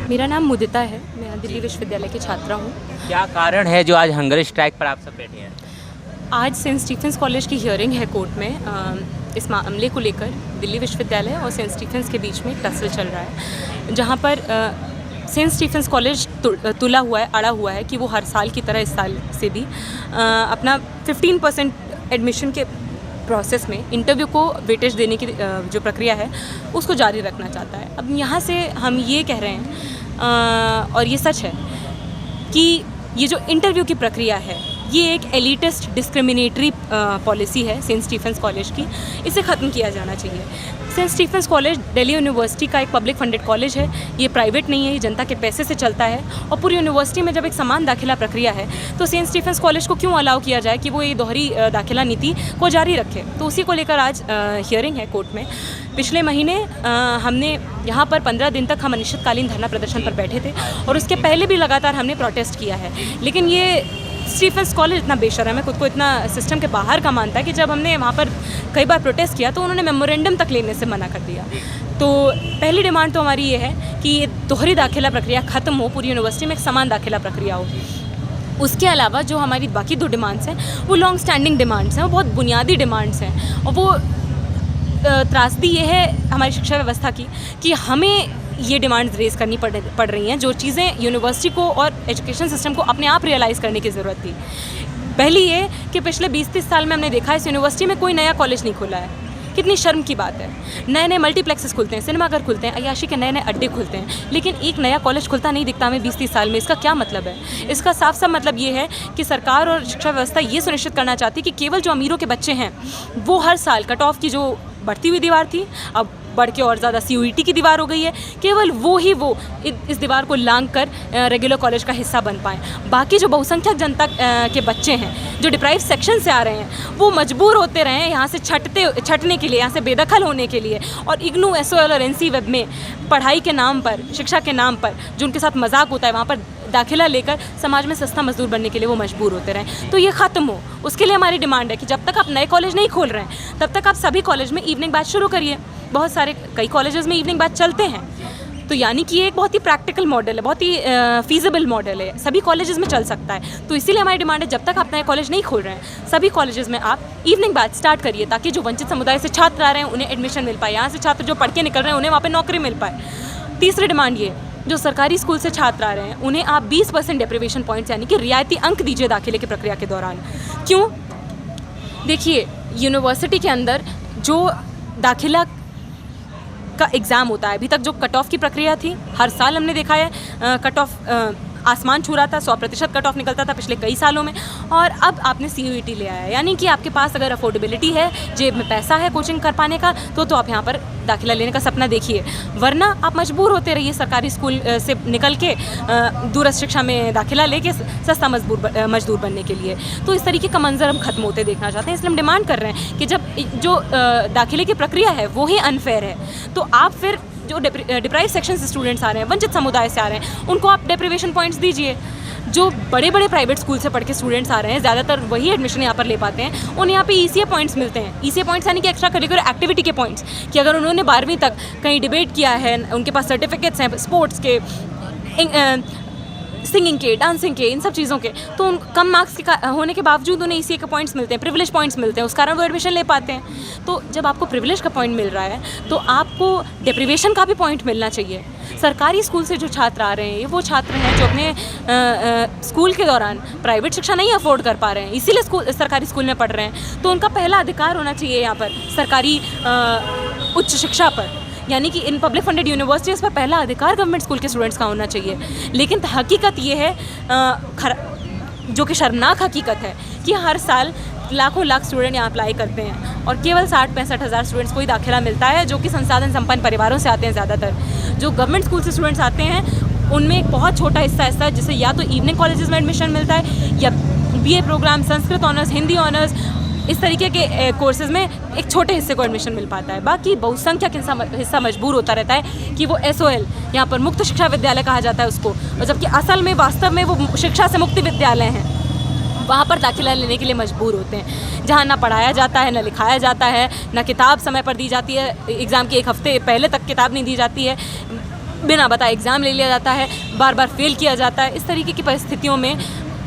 मेरा नाम मुदिता है, मैं दिल्ली विश्वविद्यालय की छात्रा हूँ। क्या कारण है जो आज हंगर स्ट्राइक पर आप सब बैठे हैं? आज सेंट स्टीफेंस कॉलेज की हियरिंग है कोर्ट में। इस मामले को लेकर दिल्ली विश्वविद्यालय और सेंट स्टीफेंस के बीच में एक टसल चल रहा है, जहाँ पर सेंट स्टीफेंस कॉलेज तुला हुआ है, अड़ा हुआ है कि वो हर साल की तरह इस साल से भी अपना 15% एडमिशन के प्रोसेस में इंटरव्यू को वेटेज देने की जो प्रक्रिया है उसको जारी रखना चाहता है। अब यहाँ से हम ये कह रहे हैं और ये सच है कि ये जो इंटरव्यू की प्रक्रिया है ये एक एलिटिस्ट डिस्क्रिमिनेटरी पॉलिसी है सेंट स्टीफेंस कॉलेज की। इसे ख़त्म किया जाना चाहिए। Saint Stephen's College Delhi University का एक पब्लिक फंडेड कॉलेज है, ये प्राइवेट नहीं है, ये जनता के पैसे से चलता है। और पूरी यूनिवर्सिटी में जब एक समान दाखिला प्रक्रिया है तो सेंट स्टीफेंस कॉलेज को क्यों अलाउ किया जाए कि वो ये दोहरी दाखिला नीति को जारी रखे। तो उसी को लेकर आज हियरिंग है कोर्ट में। पिछले महीने हमने यहाँ पर 15 दिन तक हम अनिश्चितकालीन धरना प्रदर्शन पर बैठे थे और उसके पहले भी लगातार हमने प्रोटेस्ट किया है। लेकिन ये स्टीफेंस कॉलेज इतना बेशर्म है, खुद को इतना सिस्टम के बाहर का मानता है कि जब हमने वहाँ पर कई बार प्रोटेस्ट किया तो उन्होंने मेमोरेंडम तक लेने से मना कर दिया। तो पहली डिमांड तो हमारी ये है कि ये दोहरी दाखिला प्रक्रिया ख़त्म हो, पूरी यूनिवर्सिटी में एक समान दाखिला प्रक्रिया हो। उसके अलावा जो हमारी बाकी 2 डिमांड्स हैं वो लॉन्ग स्टैंडिंग डिमांड्स हैं, वो बहुत बुनियादी डिमांड्स हैं। और वो त्रासदी ये है हमारी शिक्षा व्यवस्था की कि हमें ये डिमांड्स रेज़ करनी पड़ रही हैं, जो चीज़ें यूनिवर्सिटी को और एजुकेशन सिस्टम को अपने आप रियलाइज़ करने की ज़रूरत थी। पहली ये कि पिछले 20-30 साल में हमने देखा इस यूनिवर्सिटी में कोई नया कॉलेज नहीं खुला है। कितनी शर्म की बात है। नए नए मल्टीप्लेक्सेस खुलते हैं, सिनेमाघर खुलते हैं, अय्याशी के नए नए अड्डे खुलते हैं, लेकिन एक नया कॉलेज खुलता नहीं दिखता हमें 20-30 साल में। इसका क्या मतलब है? इसका साफ साफ मतलब ये है कि सरकार और शिक्षा व्यवस्था ये सुनिश्चित करना चाहती है कि केवल जो अमीरों के बच्चे हैं वो हर साल कट ऑफ की जो बढ़ती हुई दीवार थी अब बढ़ के और ज़्यादा CUET की दीवार हो गई है, केवल वो इस दीवार को लांघ कर रेगुलर कॉलेज का हिस्सा बन पाएँ। बाकी जो बहुसंख्यक जनता के बच्चे हैं जो डिप्राइव सेक्शन से आ रहे हैं वो मजबूर होते रहे हैं यहाँ से छटने के लिए, यहाँ से बेदखल होने के लिए। और इग्नू, SOL और NC वेब में पढ़ाई के नाम पर, शिक्षा के नाम पर जो उनके साथ मजाक होता है वहाँ पर दाखिला लेकर समाज में सस्ता मजदूर बनने के लिए वो मजबूर होते रहें। तो ये ख़त्म हो, उसके लिए हमारी डिमांड है कि जब तक आप नए कॉलेज नहीं खोल रहे हैं तब तक आप सभी कॉलेज में इवनिंग बैच शुरू करिए। बहुत सारे कई कॉलेजेस में इवनिंग बैच चलते हैं, तो यानी कि ये एक बहुत ही प्रैक्टिकल मॉडल है, बहुत ही फीजिबल मॉडल है, सभी कॉलेजेस में चल सकता है। तो इसीलिए हमारी डिमांड है जब तक आप नए कॉलेज नहीं खोल रहे हैं सभी कॉलेजेस में आप इवनिंग बैच स्टार्ट करिए, ताकि जो वंचित समुदाय से छात्र आ रहे हैं उन्हें एडमिशन मिल पाए, यहाँ से छात्र जो पढ़ के निकल रहे हैं उन्हें वहाँ पर नौकरी मिल पाए। तीसरी डिमांड ये, जो सरकारी स्कूल से छात्र आ रहे हैं उन्हें आप 20% डेप्रिवेशन पॉइंट्स यानी कि रियायती अंक दीजिए दाखिले की प्रक्रिया के दौरान। क्यों? देखिए, यूनिवर्सिटी के अंदर जो दाखिला का एग्ज़ाम होता है, अभी तक जो कट ऑफ की प्रक्रिया थी हर साल हमने देखा है कट ऑफ आसमान छू रहा था, 100% कट ऑफ निकलता था पिछले कई सालों में। और अब आपने CUET ले आया, यानी कि आपके पास अगर अफोर्डेबिलिटी है, जेब में पैसा है कोचिंग कर पाने का, तो आप यहाँ पर दाखिला लेने का सपना देखिए, वरना आप मजबूर होते रहिए सरकारी स्कूल से निकल के दूरस्थ शिक्षा में दाखिला लेके सस्ता मजदूर बनने के लिए। तो इस तरीके का मंजर हम खत्म होते देखना चाहते हैं। इसलिए हम डिमांड कर रहे हैं कि जब जो दाखिले की प्रक्रिया है वो ही अनफेयर है, तो आप फिर जो डिप्राइव सेक्शन से स्टूडेंट्स आ रहे हैं, वंचित समुदाय से आ रहे हैं, उनको आप डेप्रिवेशन पॉइंट्स दीजिए। जो बड़े बड़े प्राइवेट स्कूल से पढ़ के स्टूडेंट्स आ रहे हैं ज़्यादातर वही एडमिशन यहाँ पर ले पाते हैं, उन्हें यहाँ पे ECA पॉइंट्स मिलते हैं। ECA पॉइंट्स यानी कि एक्स्ट्रा करिकुलर एक्टिविटी के पॉइंट्स, कि अगर उन्होंने 12वीं तक कहीं डिबेट किया है, उनके पास सर्टिफिकेट्स हैं स्पोर्ट्स के, सिंगिंग के, डांसिंग के, इन सब चीज़ों के, तो कम मार्क्स के होने के बावजूद उन्हें ECA के पॉइंट्स मिलते हैं, प्रिविलेज पॉइंट्स मिलते हैं, उस कारण वो एडमिशन ले पाते हैं। तो जब आपको प्रिविलेज का पॉइंट मिल रहा है तो आपको डेप्रिवेशन का भी पॉइंट मिलना चाहिए। सरकारी स्कूल से जो छात्र आ रहे हैं वो छात्र हैं जो अपने स्कूल के दौरान प्राइवेट शिक्षा नहीं अफोर्ड कर पा रहे हैं, इसीलिए सरकारी स्कूल में पढ़ रहे हैं। तो उनका पहला अधिकार होना चाहिए यहाँ पर सरकारी उच्च शिक्षा पर, यानी कि इन पब्लिक फंडेड यूनिवर्सिटीज़ पर पहला अधिकार गवर्नमेंट स्कूल के स्टूडेंट्स का होना चाहिए। लेकिन हकीकत ये है जो कि शर्मनाक हकीकत है कि हर साल लाख स्टूडेंट यहाँ अप्लाई करते हैं और केवल 60-65 हज़ार स्टूडेंट्स को ही दाखिला मिलता है, जो कि संसाधन संपन्न परिवारों से आते हैं। ज़्यादातर जो गवर्नमेंट स्कूल से स्टूडेंट्स आते हैं उनमें एक बहुत छोटा हिस्सा ऐसा है जिसे या तो इवनिंग कॉलेजेस में एडमिशन मिलता है या BA programme, Sanskrit honours, Hindi honours, इस तरीके के कोर्सेज़ में एक छोटे हिस्से को एडमिशन मिल पाता है। बाकी बहुसंख्यक हिस्सा मजबूर होता रहता है कि वो SOL, यहाँ पर मुक्त शिक्षा विद्यालय कहा जाता है उसको, और जबकि असल में वास्तव में वो शिक्षा से मुक्ति विद्यालय हैं, वहाँ पर दाखिला लेने के लिए मजबूर होते हैं, जहाँ ना पढ़ाया जाता है, ना लिखाया जाता है, ना किताब समय पर दी जाती है, एग्ज़ाम के 1 हफ्ते पहले तक किताब नहीं दी जाती है। बिना बताए एग्ज़ाम ले लिया जाता है, बार बार फेल किया जाता है। इस तरीके की परिस्थितियों में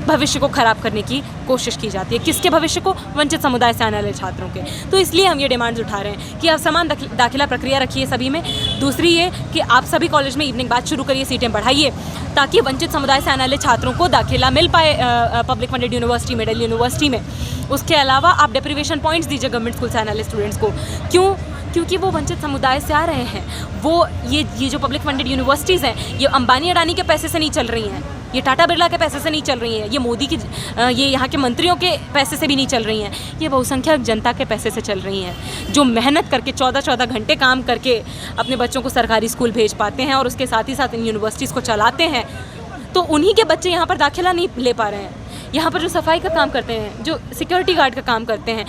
भविष्य को ख़राब करने की कोशिश की जाती है। किसके भविष्य को? वंचित समुदाय से आने वाले छात्रों के। तो इसलिए हम ये डिमांड्स उठा रहे हैं कि आप समान दाखिला प्रक्रिया रखिए सभी में। दूसरी ये कि आप सभी कॉलेज में इवनिंग बैच शुरू करिए, सीटें बढ़ाइए, ताकि वंचित समुदाय से आने वाले छात्रों को दाखिला मिल पाए public funded university, middle university में। उसके अलावा आप डेप्रीवेशन पॉइंट्स दीजिए गवर्नमेंट स्कूल से आने वाले स्टूडेंट्स को। क्यों? क्योंकि वो वंचित समुदाय से आ रहे हैं। वो ये जो पब्लिक फंडेड यूनिवर्सिटीज़ हैं, ये अंबानी अडानी के पैसे से नहीं चल रही हैं, ये टाटा बिरला के पैसे से नहीं चल रही हैं, ये मोदी की ये यहाँ के मंत्रियों के पैसे से भी नहीं चल रही हैं, ये बहुसंख्यक जनता के पैसे से चल रही हैं, जो मेहनत करके 14-14 घंटे काम करके अपने बच्चों को सरकारी स्कूल भेज पाते हैं और उसके साथ ही साथ इन यूनिवर्सिटीज़ को चलाते हैं। तो उन्हीं के बच्चे यहाँ पर दाखिला नहीं ले पा रहे हैं। यहाँ पर जो सफाई का काम करते हैं, जो सिक्योरिटी गार्ड का काम करते हैं,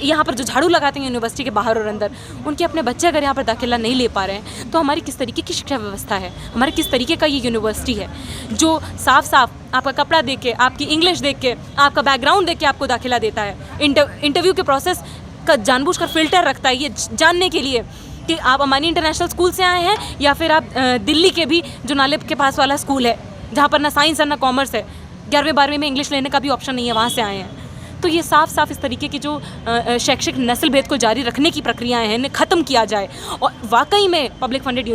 यहाँ पर जो झाड़ू लगाते हैं यूनिवर्सिटी के बाहर और अंदर, उनके अपने बच्चे अगर यहाँ पर दाखिला नहीं ले पा रहे हैं, तो हमारी किस तरीके की शिक्षा व्यवस्था है, हमारे किस तरीके का ये यूनिवर्सिटी है, जो साफ साफ आपका कपड़ा देख के, आपकी इंग्लिश देख के, आपका बैकग्राउंड देख के आपको दाखिला देता है। इंटरव्यू के प्रोसेस का जानबूझकर फिल्टर रखता है, ये जानने के लिए कि आप अमानी इंटरनेशनल स्कूल से आए हैं या फिर आप दिल्ली के भी जो नाले के पास वाला स्कूल है, जहाँ पर ना साइंस है ना कॉमर्स है, 11वीं-12वीं में इंग्लिश लेने का भी ऑप्शन नहीं है, वहाँ से आए हैं। तो ये साफ साफ इस तरीके की जो शैक्षिक नस्ल भेद को जारी रखने की प्रक्रियाएं हैं, इन्हें ख़त्म किया जाए और वाकई में पब्लिक फंडेड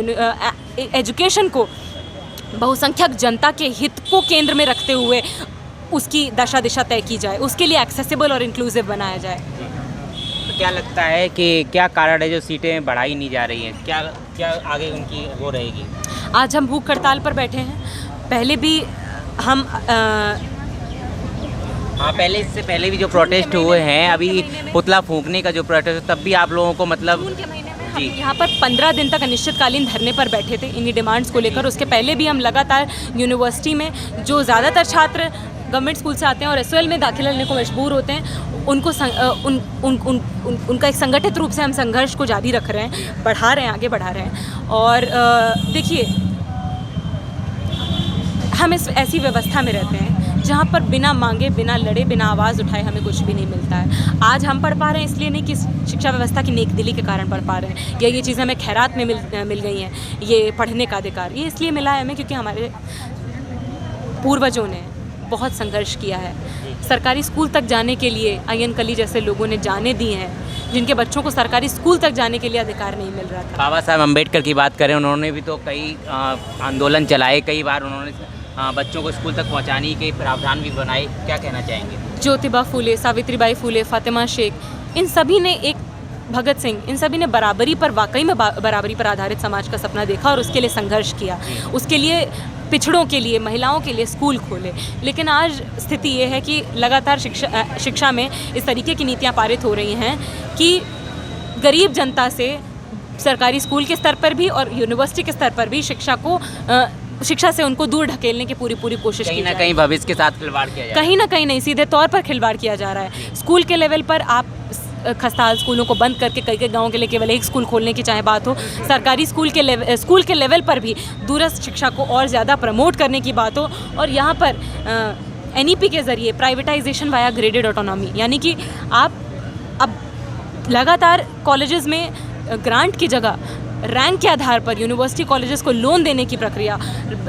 एजुकेशन को बहुसंख्यक जनता के हित को केंद्र में रखते हुए उसकी दशा दिशा तय की जाए, उसके लिए एक्सेसिबल और इंक्लूसिव बनाया जाए। तो क्या लगता है कि क्या कारण है जो सीटें बढ़ाई नहीं जा रही हैं? क्या आगे उनकी वो रहेगी? आज हम भूख हड़ताल पर बैठे हैं। पहले भी हम हाँ, पहले इससे पहले भी जो प्रोटेस्ट हुए हैं, अभी पुतला फूंकने का जो प्रोटेस्ट, तब भी आप लोगों को मतलब जी यहाँ पर 15 दिन तक अनिश्चितकालीन धरने पर बैठे थे इन्हीं डिमांड्स को लेकर। उसके पहले भी हम लगातार यूनिवर्सिटी में जो ज़्यादातर छात्र गवर्नमेंट स्कूल से आते हैं और एसओएल में दाखिला लेने को मजबूर होते हैं, उनको उनका एक संगठित रूप से हम संघर्ष को जारी रख रहे हैं, बढ़ा रहे हैं, आगे बढ़ा रहे हैं। और देखिए, हम इस ऐसी व्यवस्था में रहते हैं जहाँ पर बिना मांगे, बिना लड़े, बिना आवाज़ उठाए हमें कुछ भी नहीं मिलता है। आज हम पढ़ पा रहे हैं इसलिए नहीं कि शिक्षा व्यवस्था की नेक दिली के कारण पढ़ पा रहे हैं, या ये चीज़ें हमें खैरात में मिल गई हैं, ये पढ़ने का अधिकार ये इसलिए मिला है हमें क्योंकि हमारे पूर्वजों ने बहुत संघर्ष किया है। सरकारी स्कूल तक जाने के लिए अय्यन कली जैसे लोगों ने जाने दी हैं, जिनके बच्चों को सरकारी स्कूल तक जाने के लिए अधिकार नहीं मिल रहा था। बाबा साहब अम्बेडकर की बात करें, उन्होंने भी तो कई आंदोलन चलाए, कई बार उन्होंने बच्चों को स्कूल तक पहुंचाने के प्रावधान भी बनाए। क्या कहना चाहेंगे? ज्योतिबा फूले, सावित्रीबाई फूले, फातिमा शेख, इन सभी ने भगत सिंह, इन सभी ने बराबरी पर, वाकई में बराबरी पर आधारित समाज का सपना देखा और उसके लिए संघर्ष किया। उसके लिए पिछड़ों के लिए, महिलाओं के लिए स्कूल खोले। लेकिन आज स्थिति ये है कि लगातार शिक्षा में इस तरीके की नीतियाँ पारित हो रही हैं कि गरीब जनता से सरकारी स्कूल के स्तर पर भी और यूनिवर्सिटी के स्तर पर भी शिक्षा से उनको दूर ढकेलने की पूरी कोशिश की कहीं ना कहीं भविष्य के साथ खिलवाड़ किया जा रहा है। कहीं ना कहीं नहीं, सीधे तौर पर खिलवाड़ किया जा रहा है। स्कूल के लेवल पर आप खस्ताहाल स्कूलों को बंद करके कई गाँव के लिए केवल एक स्कूल खोलने की चाहे बात हो, सरकारी स्कूल के लेवल पर भी दूरस्थ शिक्षा को और ज़्यादा प्रमोट करने की बात हो, और यहाँ पर NEP के ज़रिए प्राइवेटाइजेशन वाया ग्रेडेड ऑटोनॉमी, यानी कि आप अब लगातार कॉलेजेस में ग्रांट की जगह रैंक के आधार पर यूनिवर्सिटी कॉलेजेस को लोन देने की प्रक्रिया,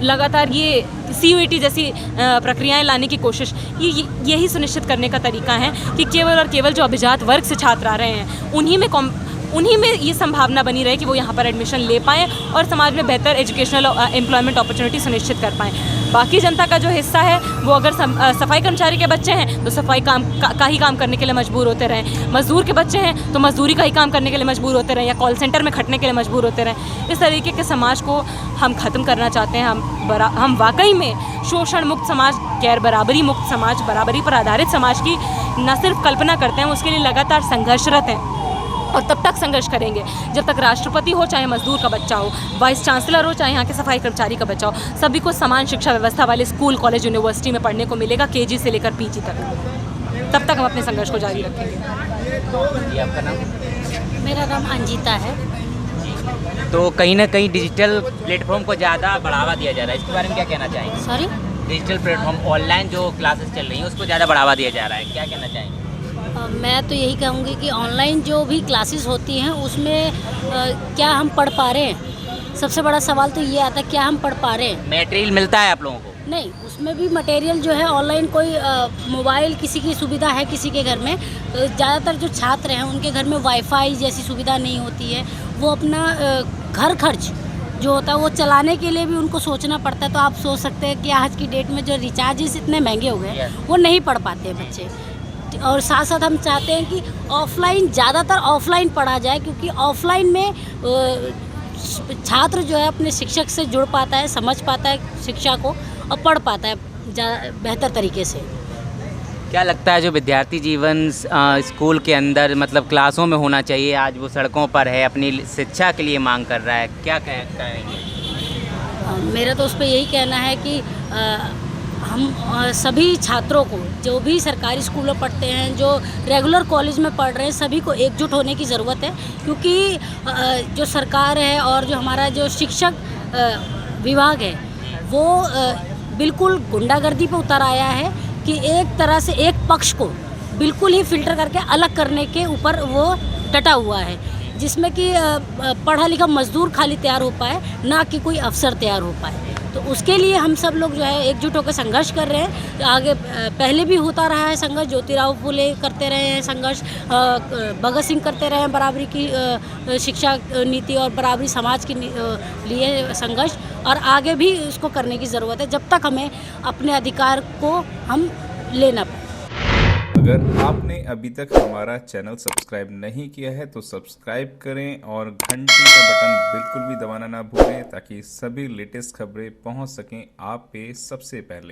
लगातार ये CUET जैसी प्रक्रियाएं लाने की कोशिश, यही सुनिश्चित करने का तरीका है कि केवल और केवल जो अभिजात वर्ग से छात्र आ रहे हैं उन्हीं में ये संभावना बनी रहे कि वो यहाँ पर एडमिशन ले पाएँ और समाज में बेहतर एजुकेशनल एम्प्लॉयमेंट अपॉर्चुनिटी सुनिश्चित कर पाएँ। बाकी जनता का जो हिस्सा है वो अगर सफाई कर्मचारी के बच्चे हैं तो सफाई का ही काम करने के लिए मजबूर होते रहें, मजदूर के बच्चे हैं तो मजदूरी का ही काम करने के लिए मजबूर होते रहें, या कॉल सेंटर में खटने के लिए मजबूर होते रहें। इस तरीके के समाज को हम ख़त्म करना चाहते हैं। हम वाकई में शोषण मुक्त समाज, गैर बराबरी मुक्त समाज, बराबरी पर आधारित समाज की न सिर्फ कल्पना करते हैं, उसके लिए लगातार संघर्षरत हैं और तब तक संघर्ष करेंगे जब तक राष्ट्रपति हो, चाहे मजदूर का बच्चा हो, वाइस चांसलर हो, चाहे यहाँ के सफाई कर्मचारी का बच्चा हो, सभी को समान शिक्षा व्यवस्था वाले स्कूल, कॉलेज, यूनिवर्सिटी में पढ़ने को मिलेगा, KG से लेकर PG तक। तब तक हम अपने संघर्ष को जारी रखेंगे। जी, आपका नाम? मेरा नाम अंजिता है। तो कहीं ना कहीं डिजिटल प्लेटफॉर्म को ज़्यादा बढ़ावा दिया जा रहा है, इसके बारे में क्या कहना चाहेंगे? सॉरी, डिजिटल प्लेटफॉर्म, ऑनलाइन जो क्लासेस चल रही हैं उसको ज़्यादा बढ़ावा दिया जा रहा है, क्या कहना चाहेंगे? मैं तो यही कहूँगी कि ऑनलाइन जो भी क्लासेस होती हैं उसमें क्या हम पढ़ पा रहे हैं, सबसे बड़ा सवाल तो ये आता है क्या हम पढ़ पा रहे हैं। मटेरियल मिलता है आप लोगों को? नहीं, उसमें भी मटेरियल जो है ऑनलाइन, कोई मोबाइल किसी की सुविधा है किसी के घर में। ज़्यादातर जो छात्र हैं उनके घर में वाईफाई जैसी सुविधा नहीं होती है। वो अपना घर खर्च जो होता है वो चलाने के लिए भी उनको सोचना पड़ता है। तो आप सोच सकते हैं कि आज की डेट में जो रिचार्जेस इतने महंगे हो गए हैं वो नहीं पढ़ पाते हैं बच्चे। और साथ साथ हम चाहते हैं कि ऑफलाइन, ज़्यादातर ऑफलाइन पढ़ा जाए, क्योंकि ऑफलाइन में छात्र जो है अपने शिक्षक से जुड़ पाता है, समझ पाता है शिक्षा को और पढ़ पाता है बेहतर तरीके से। क्या लगता है जो विद्यार्थी जीवन स्कूल के अंदर मतलब क्लासों में होना चाहिए, आज वो सड़कों पर है, अपनी शिक्षा के लिए मांग कर रहा है, क्या कहेंगे? मेरा तो उस पर यही कहना है कि हम सभी छात्रों को, जो भी सरकारी स्कूलों में पढ़ते हैं, जो रेगुलर कॉलेज में पढ़ रहे हैं, सभी को एकजुट होने की ज़रूरत है। क्योंकि जो सरकार है और जो हमारा जो शिक्षक विभाग है वो बिल्कुल गुंडागर्दी पे उतर आया है कि एक तरह से एक पक्ष को बिल्कुल ही फिल्टर करके अलग करने के ऊपर वो डटा हुआ है, जिसमें कि पढ़ा लिखा मजदूर खाली तैयार हो पाए, ना कि कोई अफसर तैयार हो पाए। तो उसके लिए हम सब लोग जो है एकजुट होकर संघर्ष कर रहे हैं। तो आगे पहले भी होता रहा है संघर्ष, ज्योतिराव फुले करते रहे हैं संघर्ष, भगत सिंह करते रहे हैं बराबरी की शिक्षा नीति और बराबरी समाज के लिए संघर्ष, और आगे भी इसको करने की ज़रूरत है जब तक हमें अपने अधिकार को हम लेना पाए। अगर आपने अभी तक हमारा चैनल सब्सक्राइब नहीं किया है तो सब्सक्राइब करें और घंटी का बटन बिल्कुल भी दबाना ना भूलें, ताकि सभी लेटेस्ट खबरें पहुंच सकें आप पे सबसे पहले।